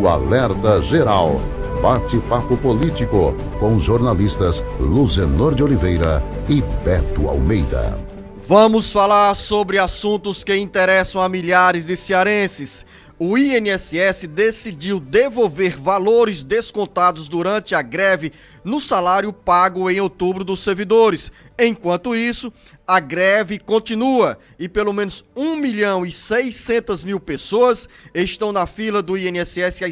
o Alerta Geral. Bate-papo político com os jornalistas Luzenor de Oliveira e Beto Almeida. Vamos falar sobre assuntos que interessam a milhares de cearenses. O INSS decidiu devolver valores descontados durante a greve no salário pago em outubro dos servidores. Enquanto isso, a greve continua e pelo menos 1.600.000 pessoas estão na fila do INSS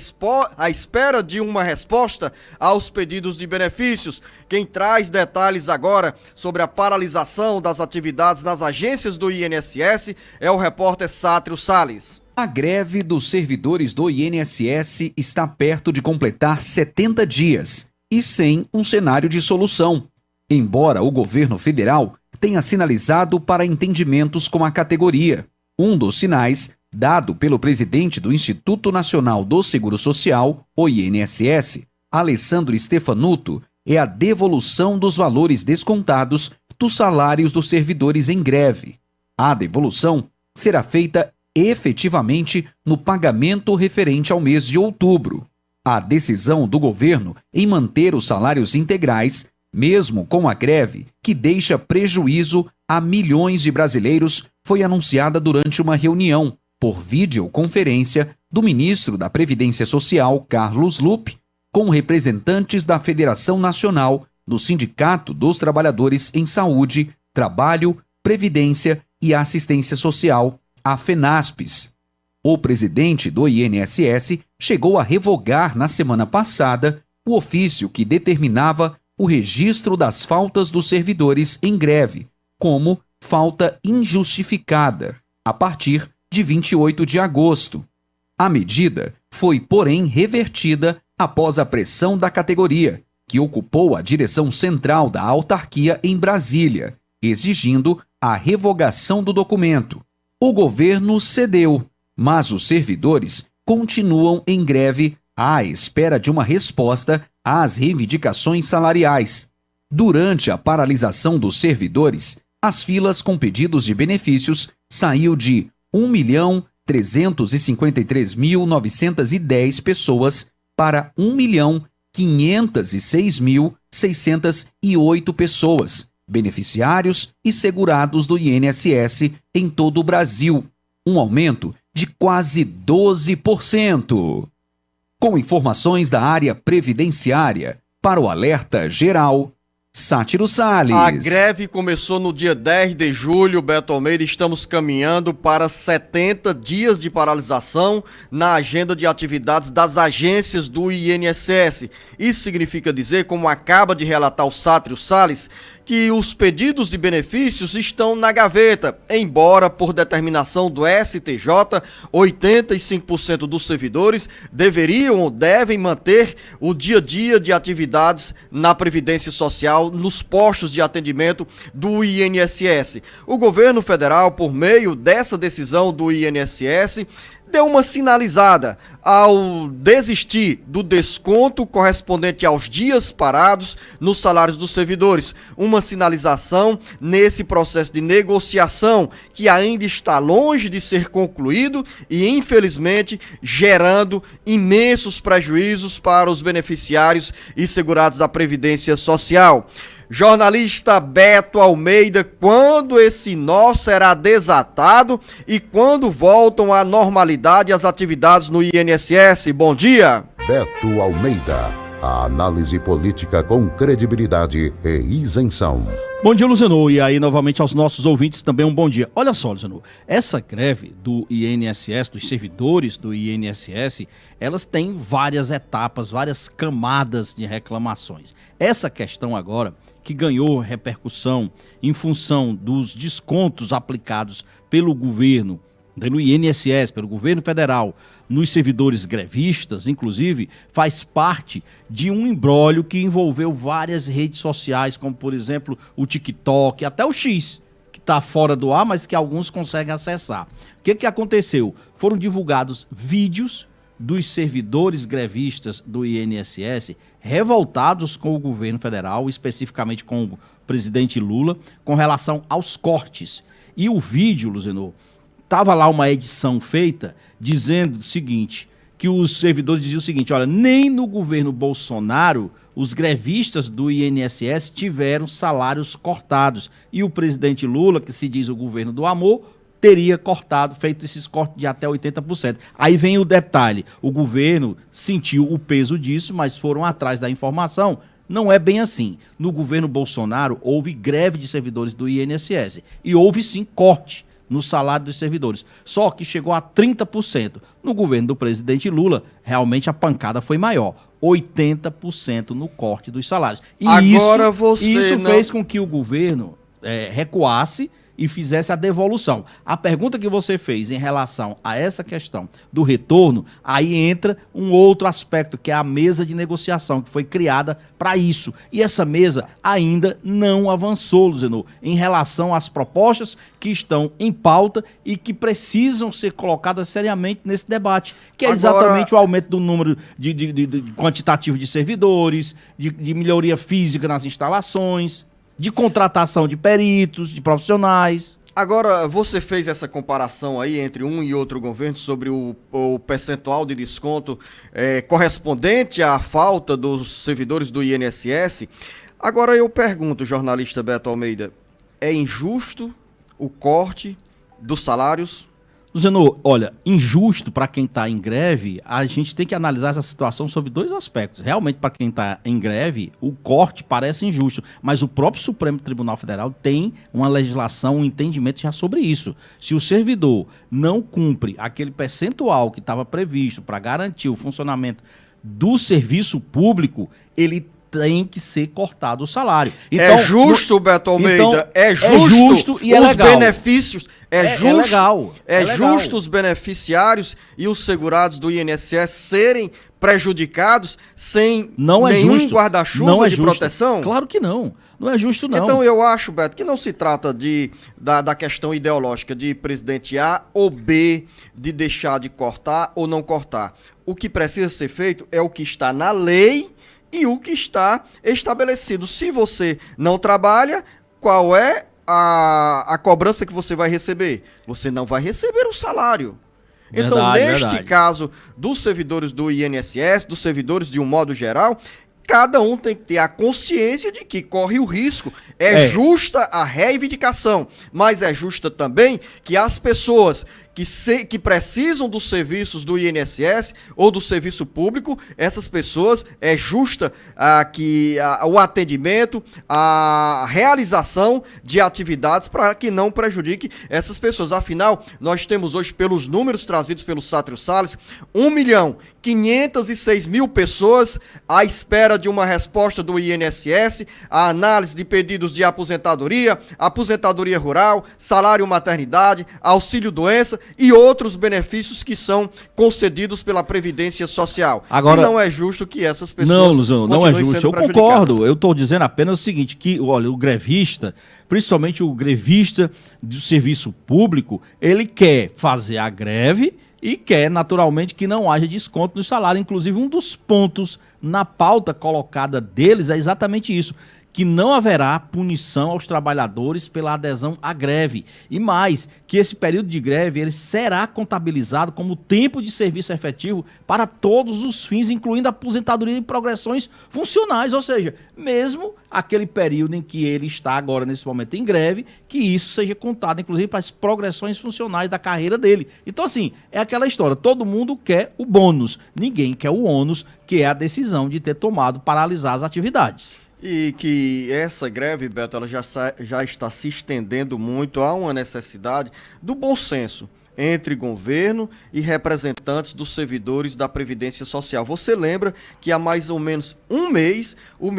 à espera de uma resposta aos pedidos de benefícios. Quem traz detalhes agora sobre a paralisação das atividades nas agências do INSS é o repórter Sátrio Salles. A greve dos servidores do INSS está perto de completar 70 dias e sem um cenário de solução. Embora o governo federal tenha sinalizado para entendimentos com a categoria. Um dos sinais, dado pelo presidente do Instituto Nacional do Seguro Social, o INSS, Alessandro Stefanuto, é a devolução dos valores descontados dos salários dos servidores em greve. A devolução será feita efetivamente no pagamento referente ao mês de outubro. A decisão do governo em manter os salários integrais, mesmo com a greve, que deixa prejuízo a milhões de brasileiros, foi anunciada durante uma reunião, por videoconferência, do ministro da Previdência Social, Carlos Lupe, com representantes da Federação Nacional do Sindicato dos Trabalhadores em Saúde, Trabalho, Previdência e Assistência Social, a FENASPES. O presidente do INSS chegou a revogar na semana passada o ofício que determinava o registro das faltas dos servidores em greve como falta injustificada, a partir de 28 de agosto. A medida foi, porém, revertida após a pressão da categoria, que ocupou a direção central da autarquia em Brasília, exigindo a revogação do documento. O governo cedeu, mas os servidores continuam em greve à espera de uma resposta às reivindicações salariais. Durante a paralisação dos servidores, as filas com pedidos de benefícios saiu de 1.353.910 pessoas para 1.506.608 pessoas, beneficiários e segurados do INSS em todo o Brasil, um aumento de quase 12%. Com informações da área previdenciária, para o Alerta Geral, Sátiro Salles. A greve começou no dia 10 de julho, Beto Almeida. Estamos caminhando para 70 dias de paralisação na agenda de atividades das agências do INSS. Isso significa dizer, como acaba de relatar o Sátiro Salles, que os pedidos de benefícios estão na gaveta, embora por determinação do STJ, 85% dos servidores deveriam ou devem manter o dia a dia de atividades na Previdência Social nos postos de atendimento do INSS. O governo federal, por meio dessa decisão do INSS, deu uma sinalizada ao desistir do desconto correspondente aos dias parados nos salários dos servidores. Uma sinalização nesse processo de negociação que ainda está longe de ser concluído e, infelizmente, gerando imensos prejuízos para os beneficiários e segurados da Previdência Social. Jornalista Beto Almeida, quando esse nó será desatado e quando voltam à normalidade as atividades no INSS? Bom dia. Beto Almeida, a análise política com credibilidade e isenção. Bom dia, Luzenor, e aí novamente aos nossos ouvintes também um bom dia. Olha só, Luzenor, essa greve do INSS, dos servidores do INSS, elas têm várias etapas, várias camadas de reclamações. Essa questão agora, que ganhou repercussão em função dos descontos aplicados pelo governo, pelo INSS, pelo governo federal, nos servidores grevistas, inclusive, faz parte de um imbróglio que envolveu várias redes sociais, como, por exemplo, o TikTok, até o X, que está fora do ar, mas que alguns conseguem acessar. O que aconteceu? Foram divulgados vídeos dos servidores grevistas do INSS revoltados com o governo federal, especificamente com o presidente Lula, com relação aos cortes. E o vídeo, Luzenor, estava lá uma edição feita dizendo o seguinte, que os servidores diziam o seguinte: olha, nem no governo Bolsonaro os grevistas do INSS tiveram salários cortados. E o presidente Lula, que se diz o governo do amor, teria cortado, feito esses cortes de até 80%. Aí vem o detalhe: o governo sentiu o peso disso, mas foram atrás da informação. Não é bem assim. No governo Bolsonaro houve greve de servidores do INSS e houve sim corte no salário dos servidores, só que chegou a 30%. No governo do presidente Lula, realmente a pancada foi maior, 80% no corte dos salários. E Agora isso fez com que o governo recuasse e fizesse a devolução. A pergunta que você fez em relação a essa questão do retorno, aí entra um outro aspecto, que é a mesa de negociação, que foi criada para isso. E essa mesa ainda não avançou, Luzenor, em relação às propostas que estão em pauta e que precisam ser colocadas seriamente nesse debate, que é exatamente o aumento do número de quantitativo de servidores, de melhoria física nas instalações, de contratação de peritos, de profissionais. Agora, você fez essa comparação aí entre um e outro governo sobre o percentual de desconto correspondente à falta dos servidores do INSS. Agora eu pergunto, jornalista Beto Almeida, é injusto o corte dos salários? Zenô, olha, injusto para quem está em greve, a gente tem que analisar essa situação sob dois aspectos. Realmente, para quem está em greve, o corte parece injusto, mas o próprio Supremo Tribunal Federal tem uma legislação, um entendimento já sobre isso. Se o servidor não cumpre aquele percentual que estava previsto para garantir o funcionamento do serviço público, ele tem que ser cortado o salário. Então, é justo, Beto Almeida, então, é justo e é os legal. Benefícios, legal. Justo os beneficiários e os segurados do INSS serem prejudicados sem nenhum guarda-chuva de proteção? Claro que não. Não é justo, não. Então eu acho, Beto, que não se trata da questão ideológica de presidente A ou B, de deixar de cortar ou não cortar. O que precisa ser feito é o que está na lei e o que está estabelecido. Se você não trabalha, qual é a cobrança que você vai receber? Você não vai receber o salário. Então, neste caso dos servidores do INSS, dos servidores de um modo geral, cada um tem que ter a consciência de que corre o risco. É justa a reivindicação, mas é justa também que as pessoas que precisam dos serviços do INSS ou do serviço público, essas pessoas, é justa o atendimento, a realização de atividades para que não prejudique essas pessoas. Afinal, nós temos hoje, pelos números trazidos pelo Sátrio Salles, 1.506.000 pessoas à espera de uma resposta do INSS, a análise de pedidos de aposentadoria rural, salário maternidade, auxílio-doença e outros benefícios que são concedidos pela Previdência Social. Agora, e não é justo que essas pessoas não, Luzão, não é justo. Eu concordo. Eu estou dizendo apenas o seguinte, que olha, o grevista, principalmente o grevista do serviço público, ele quer fazer a greve e quer, naturalmente, que não haja desconto no salário. Inclusive, um dos pontos na pauta colocada deles é exatamente isso, que não haverá punição aos trabalhadores pela adesão à greve. E mais, que esse período de greve ele será contabilizado como tempo de serviço efetivo para todos os fins, incluindo a aposentadoria e progressões funcionais. Ou seja, mesmo aquele período em que ele está agora, nesse momento, em greve, que isso seja contado, inclusive, para as progressões funcionais da carreira dele. Então, assim, é aquela história, todo mundo quer o bônus, ninguém quer o ônus, que é a decisão de ter paralisar as atividades. E que essa greve, Beto, ela já está se estendendo muito. Há uma necessidade do bom senso entre governo e representantes dos servidores da Previdência Social. Você lembra que há mais ou menos um mês, o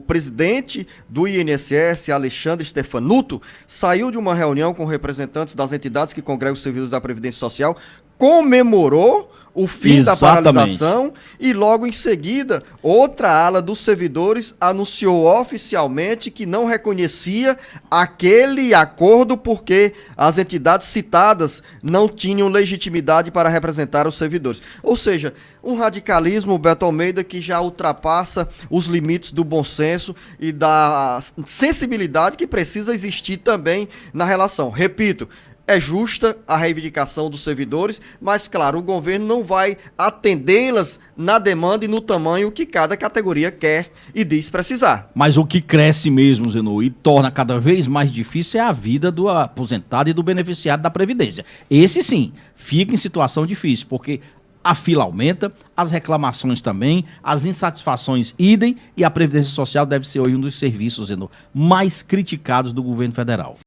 presidente do INSS, Alexandre Stefanuto, saiu de uma reunião com representantes das entidades que congregam os servidores da Previdência Social, comemorou o fim da paralisação e logo em seguida outra ala dos servidores anunciou oficialmente que não reconhecia aquele acordo porque as entidades citadas não tinham legitimidade para representar os servidores. Ou seja, um radicalismo, Beto Almeida, que já ultrapassa os limites do bom senso e da sensibilidade que precisa existir também na relação. Repito, É justa a reivindicação dos servidores, mas, claro, o governo não vai atendê-las na demanda e no tamanho que cada categoria quer e diz precisar. Mas o que cresce mesmo, Zenô, e torna cada vez mais difícil é a vida do aposentado e do beneficiário da Previdência. Esse sim, fica em situação difícil, porque a fila aumenta, as reclamações também, as insatisfações idem, e a Previdência Social deve ser hoje um dos serviços, Zenô, mais criticados do governo federal.